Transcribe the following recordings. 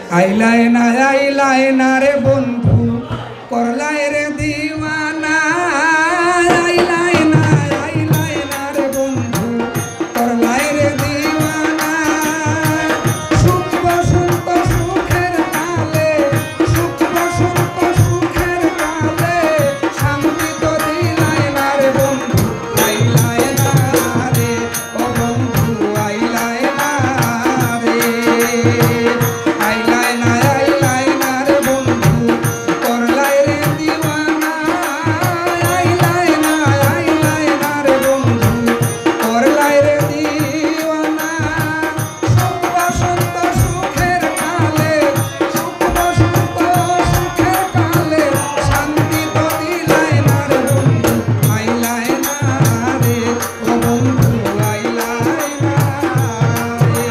আইলাই না রে বন্ধু করলাই রে দিওয়ানা আইলাই না রে বন্ধু করলাই রে দিওয়ানা সুখ বসন্ত সুখের কালে সুখ বসন্ত সুখের কালে শান্তি তো দিলাই না রে বন্ধু আইলাই না রে ও বন্ধু আইলাই না রে আইলাই না রে বন্ধু করলাই রে দিওয়ানা আইলাই না রে বন্ধু করলাই রে দিওয়ানা সুখ বসন্ত সুখের কালে সুখ বসন্ত সুখের কালে শান্তি তো দিলাই না রে বন্ধু আইলাই না রে ও বন্ধু আইলাই না রে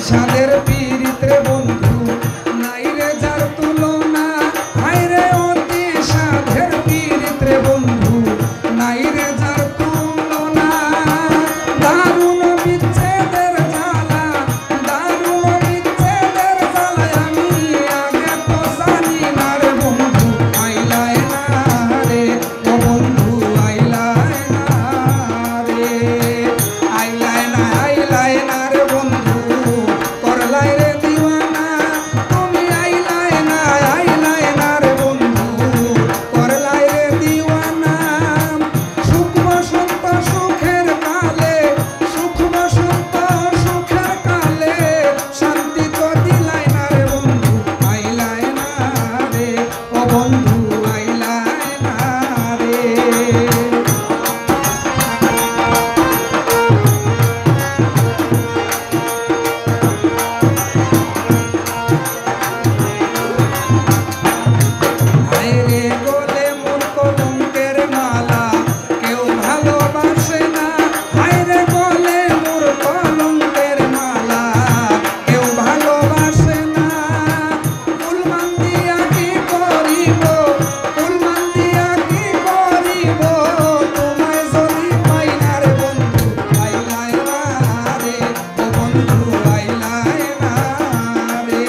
সাদের পীড়িতে বন্ধু নাই রে যার তুলনা হায় রে অতি সাধের পীড়িতে বন্ধু নাই রে যার তুলনা দারুণ বিচ্ছেদের জ্বালা আমি আগে তো জানি না রে বন্ধু আইলাই না রে ও বন্ধু আইলাই না রে আইলাই না রে বন্ধু করলাই রে দিওয়ানা তুমি আইলাই না রে বন্ধু করলাই রে দিওয়ানা সুখ বসন্ত সুখের কালে সুখ বসন্ত সুখের কালে শান্তি তো দিলাই না রে বন্ধু আইলাই না রে ও বন্ধু আইলাই না রে আইরে গোলে মোর কলঙ্কের মালা কেউ ভালোবাসে না আইরে গোলে মোর কলঙ্কের মালা কেউ ভালোবাসে না ফুলমান দিয়া কি করিব তোমায় যদি পাই না রে বন্ধু আইলাই না রে ও বন্ধু আইলাই না রে